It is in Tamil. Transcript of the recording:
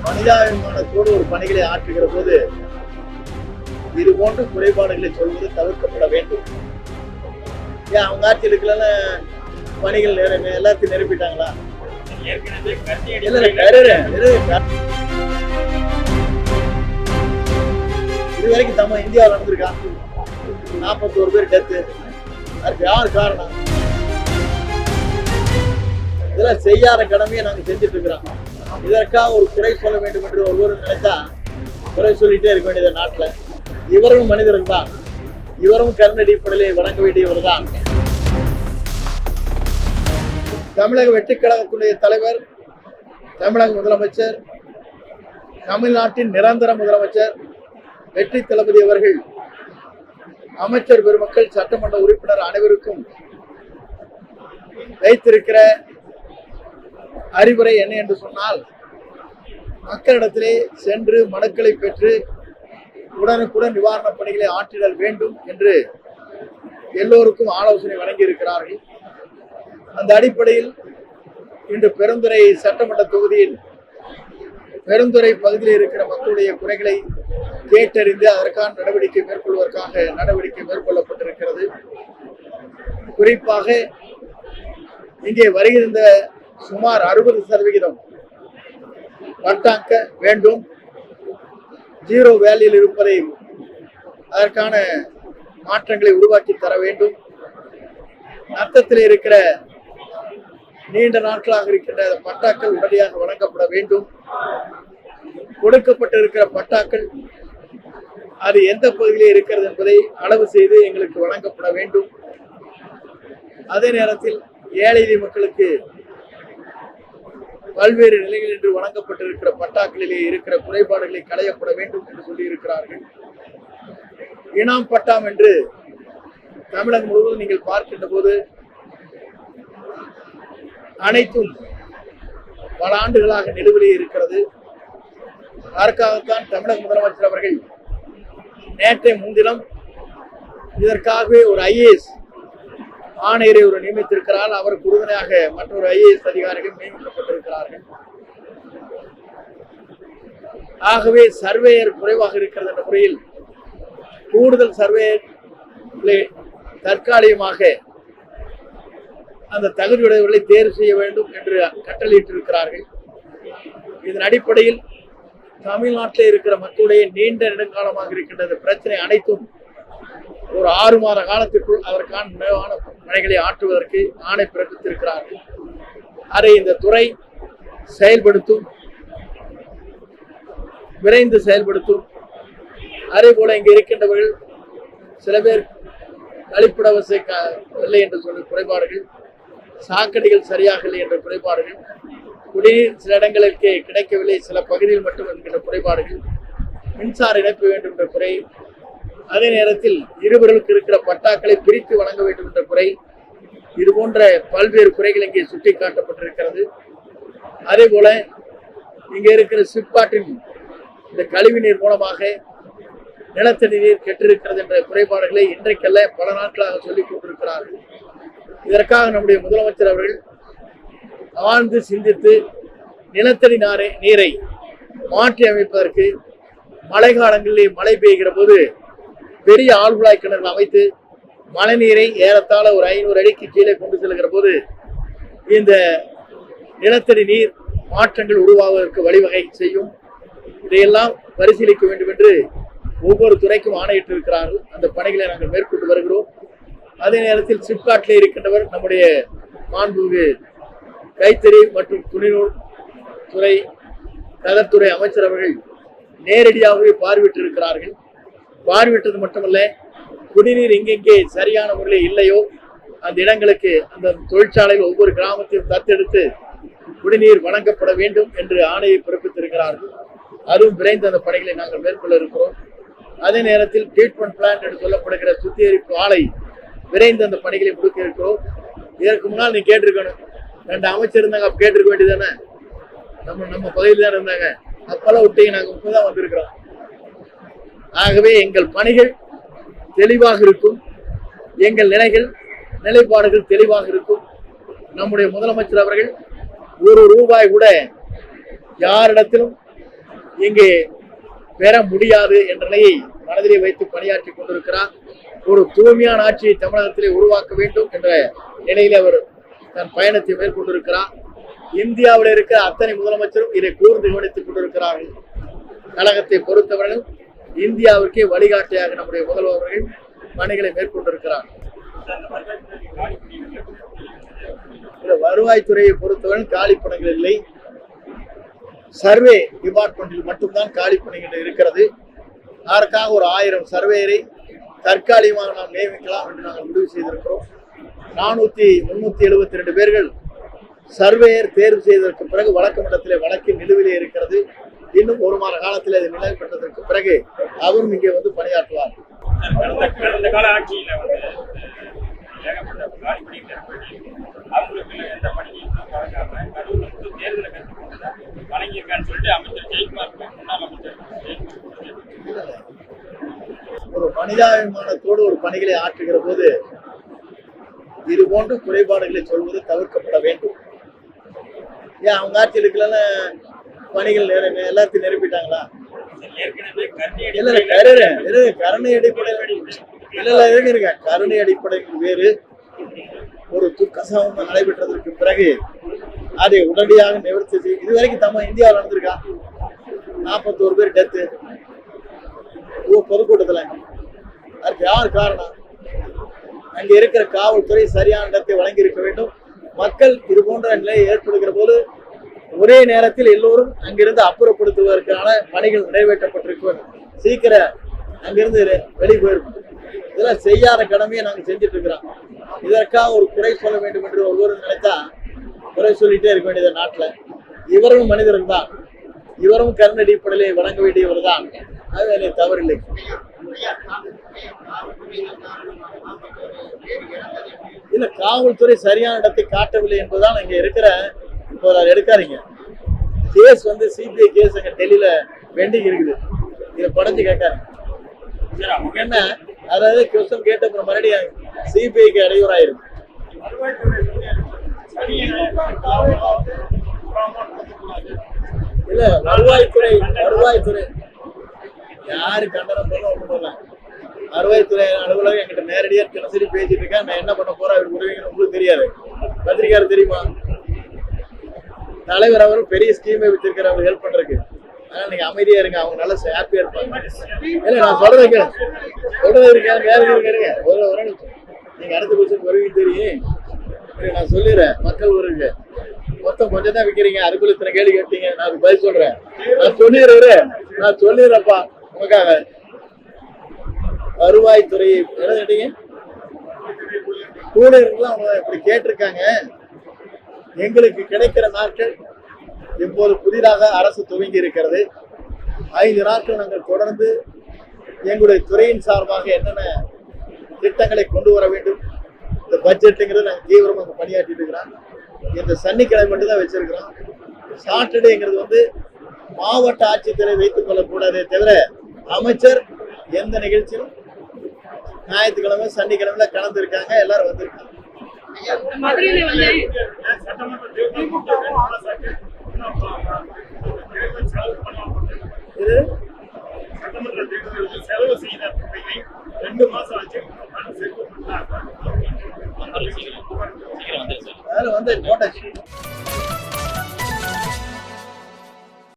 மனிதாபிமானத்தோடு ஒரு பணிகளை ஆற்றுகிற போது இது போன்ற குறைபாடுகளை சொல்வது தவிர்க்கப்பட வேண்டும். ஏன் அவங்க ஆட்சியில் இருக்கல பணிகள் எல்லாத்தையும் நிரப்பிட்டாங்களா? இதுவரைக்கும் நம்ம இந்தியாவில் நடந்திருக்கா? 41 பேர் டெத்து. அதுக்கு யார் காரணம்? இதெல்லாம் செய்யாத கடமையை நாங்க செஞ்சுட்டு இருக்கிறோம். இதற்காக ஒரு குறை சொல்ல வேண்டும் என்று ஒருவரும் நினைத்தா குறை சொல்லிட்டே இருக்க வேண்டியது நாட்டுல. இவரும் மனிதர்கள் தான், இவரும் கருணடிப்படையை வழங்க வேண்டியவர் தான். தமிழக வெற்றிக் கழகத்துடைய தலைவர், தமிழக முதலமைச்சர், தமிழ்நாட்டின் நிரந்தர முதலமைச்சர் வெற்றி தளபதி அவர்கள் அமைச்சர் பெருமக்கள், சட்டமன்ற உறுப்பினர் அனைவருக்கும் வைத்திருக்கிற அறிவுரை என்ன என்று சொன்னால், மக்களிடத்திலே சென்று மனுக்களை பெற்று உடனுக்குடன் நிவாரணப் பணிகளை ஆற்றிடல் வேண்டும் என்று எல்லோருக்கும் ஆலோசனை வழங்கி இருக்கிறார்கள். அந்த அடிப்படையில் இன்று பெருந்துறை சட்டமன்ற தொகுதியில் பெருந்துறை பகுதியில் இருக்கிற மக்களுடைய குறைகளை கேட்டறிந்து அதற்கான நடவடிக்கை மேற்கொள்வதற்காக நடவடிக்கை மேற்கொள்ளப்பட்டிருக்கிறது. குறிப்பாக இங்கே வருகின்ற சுமார் 60% பட்டாக்க வேண்டும், ஜீரோ வேல்யூவில் இருப்பதை அதற்கான மாற்றங்களை உருவாக்கி தர வேண்டும். நத்தத்தில் இருக்கிற நீண்ட நாட்களாக இருக்கின்ற பட்டாக்கள் உடனடியாக வழங்கப்பட வேண்டும். கொடுக்கப்பட்டிருக்கிற பட்டாக்கள் அது எந்த பகுதியிலே இருக்கிறது என்பதை அளவு செய்து எங்களுக்கு வழங்கப்பட வேண்டும். அதே நேரத்தில் ஏழை மக்களுக்கு பல்வேறு நிலைகள் என்று வழங்கப்பட்டிருக்கிற பட்டாக்களிலே இருக்கிற குறைபாடுகளை களையப்பட வேண்டும் என்று சொல்லியிருக்கிறார்கள். இனாம் பட்டாம் என்று தமிழகம் முழுவதும் நீங்கள் பார்க்கின்ற போது அனைத்தும் பல ஆண்டுகளாக நிலுவையில் இருக்கிறது. அதற்காகத்தான் தமிழக முதலமைச்சர் அவர்கள் நேற்றைய முன்தினம் இதற்காகவே ஒரு IAS ஆணையரை ஒரு நியமித்திருக்கிறார். அவருக்கு உறுதுணையாக மற்றொரு IAS அதிகாரிகள் நியமிக்கப்பட்டிருக்கிறார்கள். ஆகவே சர்வேயர் குறைவாக இருக்கிறது என்ற முறையில் கூடுதல் சர்வேயர்களை தற்காலிகமாக அந்த தகுதியுடையவர்களை தேர்வு செய்ய வேண்டும் என்று கட்டளையிட்டிருக்கிறார்கள். இதன் அடிப்படையில் தமிழ்நாட்டில் இருக்கிற மக்களுடைய நீண்ட நெடுங்காலமாக இருக்கின்ற பிரச்சனை அனைத்தும் ஒரு 6 மாத காலத்திற்குள் அதற்கான நிறைவான பணிகளை ஆற்றுவதற்கு ஆணை பிறப்பித்திருக்கிறார்கள். அதை இந்த துறை செயல்படுத்தும், விரைந்து செயல்படுத்தும். அதே போல இங்கு இருக்கின்றவர்கள் சில பேர் கழிப்பிட வசதி இல்லை என்று சொல்லி குறைபாடுகள், சாக்கடைகள் சரியாக இல்லை என்ற குறைபாடுகள், குடிநீர் சில இடங்களுக்கு கிடைக்கவில்லை, சில பகுதியில் மட்டும் என்கின்ற குறைபாடுகள், மின்சார இணைப்பு வேண்டும் என்ற குறை, அதே நேரத்தில் இருவர்களுக்கு இருக்கிற பட்டாக்களை பிரித்து வழங்க வேண்டும் என்ற குறை, இது போன்ற பல்வேறு குறைகள் இங்கே சுட்டிக்காட்டப்பட்டிருக்கிறது. அதே போல இங்கே இருக்கிற சிப்காட்டின் இந்த கழிவு நீர் மூலமாக நிலத்தடி நீர் கெட்டிருக்கிறது என்ற குறைபாடுகளை இன்றைக்கல்ல பல நாட்களாக சொல்லிக் கொண்டிருக்கிறார்கள். இதற்காக நம்முடைய முதலமைச்சர் அவர்கள் ஆழ்ந்து சிந்தித்து நிலத்தடி நீரை மாற்றி அமைப்பதற்கு மழை காலங்களிலே மழை பெய்கிற போது பெரிய ஆழ்குழாய் கிணறுகள் அமைத்து மழை நீரை ஏறத்தாழ ஒரு 500 அடிக்கு கீழே கொண்டு செல்கிற போது இந்த நிலத்தடி நீர் மாற்றங்கள் உருவாவதற்கு வழிவகை செய்யும். இதையெல்லாம் பரிசீலிக்க வேண்டும் என்று ஒவ்வொரு துறைக்கும் ஆணையிட்டிருக்கிறார்கள். அந்த பணிகளை நாங்கள் மேற்கொண்டு வருகிறோம். அதே நேரத்தில் சிப்காட்டிலே இருக்கின்றவர் நம்முடைய மாண்புமிகு கைத்தறி மற்றும் துணிநூல் துறை நகர்த்துறை அமைச்சர் அவர்கள் நேரடியாகவே பார்வையிட்டிருக்கிறார்கள். பார்வையிட்டது மட்டுமல்ல, குடிநீர் எங்கெங்கே சரியான முறையில் இல்லையோ அந்த இடங்களுக்கு அந்த தொழிற்சாலையில் ஒவ்வொரு கிராமத்தையும் தத்தெடுத்து குடிநீர் வழங்கப்பட வேண்டும் என்று ஆணையை பிறப்பித்திருக்கிறார்கள். அதுவும் விரைந்து அந்த பணிகளை நாங்கள் மேற்கொள்ள இருக்கிறோம். அதே நேரத்தில் ட்ரீட்மெண்ட் பிளான்ட் என்று சொல்லப்படுகிற சுத்திகரிப்பு ஆலை விரைந்து அந்த பணிகளை முடிக்க இருக்கிறோம். இதற்கு முன்னால் நீ கேட்டிருக்கணும், 2 அமைச்சர் இருந்தாங்க, அப்ப கேட்டிருக்க வேண்டியதானே? நம்ம பகுதியில் தான் இருந்தாங்க, அப்பெல்லாம் விட்டீங்க, நாங்கள் இப்பதான் வந்திருக்கிறோம். ஆகவே எங்கள் பணிகள் தெளிவாக இருக்கும், எங்கள் நிலைப்பாடுகள் தெளிவாக இருக்கும். நம்முடைய முதலமைச்சர் அவர்கள் ஒரு ரூபாய் கூட யாரிடத்திலும் இங்கே பெற முடியாது என்ற நிலையை மனதிலே வைத்து பணியாற்றி கொண்டிருக்கிறார். ஒரு தூய்மையான ஆட்சியை தமிழகத்திலே உருவாக்க வேண்டும் என்ற நிலையிலே அவர் தன் பயணத்தை மேற்கொண்டிருக்கிறார். இந்தியாவில் இருக்கிற அத்தனை முதலமைச்சரும் இதை கூர்ந்து கவனித்துக் கொண்டிருக்கிறார்கள். கழகத்தை பொறுத்தவரையிலும் இந்தியாவிற்கே வழிகாட்டியாக நம்முடைய முதல்வர்கள் பணிகளை மேற்கொண்டிருக்கிறார். வருவாய்த்துறையை பொறுத்தவரை காலி பணிகள் இல்லை. சர்வே டிபார்ட்மெண்டில் மட்டும்தான் காலி பணிகள் இருக்கிறது. அதற்காக ஒரு 1000 சர்வேயரை தற்காலிகமாக நாம் நியமிக்கலாம் என்று நாங்கள் முடிவு செய்திருக்கிறோம். 372 பேர்கள் சர்வேயர் தேர்வு செய்ததற்கு பிறகு வழக்கு மன்றத்திலே வழக்கு நிலுவிலே இருக்கிறது. இன்னும் 1 மாத காலத்தில் அது நிலை பெற்றதற்கு பிறகு அவரும் இங்கே வந்து பணியாற்றுவார். கடந்த கால ஆட்சியில அவங்களுக்கு எந்த பணியும் தேர்தலை வழங்கியிருக்கான்னு சொல்லிட்டு அமைச்சர் ஜெயக்குமார் முன்னாள் அமைச்சர் ஒரு மனிதாபிமானத்தோடு ஒரு பணிகளை ஆற்றுகிற போது இது போன்ற குறைபாடுகளை சொல்வது தவிர்க்கப்பட வேண்டும். ஏன் அவங்க ஆட்சியில் இருக்கல பணிகள் எல்லாத்தையும் நிரப்பிட்டாங்களா? கருணை அடிப்படையில் கருணை அடிப்படையில் வேறு. ஒரு துக்க சம்பவம் நடைபெற்றதற்கு பிறகு அதை உடனடியாக நிவர்த்தி செய்யும். இதுவரைக்கும் இந்தியாவில் நடந்திருக்கா? 41 பேர் டெத்து பொதுக்கூட்டத்துல. அதுக்கு யார் காரணம்? அங்க இருக்கிற காவல்துறை சரியான இடத்தை வழங்கி இருக்க வேண்டும். மக்கள் இது போன்ற நிலை ஏற்படுகிற போது ஒரே நேரத்தில் எல்லோரும் அங்கிருந்து அப்புறப்படுத்துவதற்கான பணிகள் நிறைவேற்றப்பட்டிருக்கும். சீக்கிரம் அங்கிருந்து வெளியே போயிருக்கும். இதெல்லாம் செய்யாத கடமையை நாங்க செஞ்சுட்டு இருக்கிறோம். இதற்காக ஒரு குறை சொல்ல வேண்டும் என்று ஒவ்வொரு நினைத்தா குறை சொல்லிட்டே இருக்க வேண்டியது நாட்டுல. இவரும் மனிதர்கள் தான், இவரும் கருணை அடிப்படையிலே வழங்க வேண்டியவர் தான். அது எனக்கு தவறில்லை. இல்ல, காவல்துறை சரியான இடத்தை காட்டவில்லை என்பதுதான் இங்க இருக்கிற. இப்போ எடுக்காதீங்க, கேஸ் வந்து சிபிஐ கேஸ் அங்க டெல்லியில பெண்டிங் இருக்குது. இதை படைஞ்சு கேட்காரு என்ன, அதாவது கொஸ்டின் கேட்ட அப்புறம் மறுபடியும் சிபிஐக்கு இடையூறாயிருக்கு. இல்ல, வருவாய்த்துறை யாரு கண்டனம் பண்ண ஒண்ணு. வருவாய்த்துறை அலுவலகம் என்கிட்ட நேரடியா தினசரி பேசிட்டு இருக்கேன். நான் என்ன பண்ண போறேன் அவருக்கு உதவிங்கன்னு உங்களுக்கு தெரியாது. பத்திரிகையாளர் தெரியுமா? தலைவர் அவரும் பெரிய ஸ்கீமை வச்சிருக்கிற அவங்க ஹெல்ப் பண்றதுக்கு. அதனால நீங்க அமைதியா இருங்க, அவங்க நல்லா ஹாப்பியா இருப்பாங்க. இல்ல, நான் சொல்றது இருக்கேன் வேற இருக்க ஒரு நிமிஷம். நீங்க அடுத்த கொஸ்டின் வருவீங்க தெரியும். நான் சொல்லிடுறேன். மக்கள் வருங்க மொத்தம் கொஞ்சம் தான் விற்கிறீங்க, அதுக்குள்ள இத்தனை கேள்வி கேட்டீங்க. நான் பதில் சொல்றேன். நான் சொல்லிடுறேன்ப்பா உங்களுக்காக. வருவாய்த்துறை என்ன கேட்டீங்க? ஊழியர்கள் அவங்க இப்படி கேட்டிருக்காங்க. எங்களுக்கு கிடைக்கிற நாட்கள் இப்போது புதிதாக அரசு துவங்கி இருக்கிறது. 5 நாட்கள் நாங்கள் தொடர்ந்து எங்களுடைய துறையின் சார்பாக என்னென்ன திட்டங்களை கொண்டு வர வேண்டும், இந்த பட்ஜெட்டுங்கிறது நாங்கள் தீவிரமாக பணியாற்றிட்டு இருக்கிறோம். இந்த சனிக்கிழமை மட்டும் தான் வச்சிருக்கிறோம். சாட்டர்டேங்கிறது வந்து மாவட்ட ஆட்சித்தலைவர் வைத்துக் கொள்ளக்கூடாதே தவிர அமைச்சர் எந்த நிகழ்ச்சியும் ஞாயிற்றுக்கிழமை சனிக்கிழமையில கலந்து இருக்காங்க. எல்லாரும் வந்திருக்காங்க. இது செலவு செய்த 2 மாசம் ஆச்சு. அதுல வந்து போட்டாச்சு.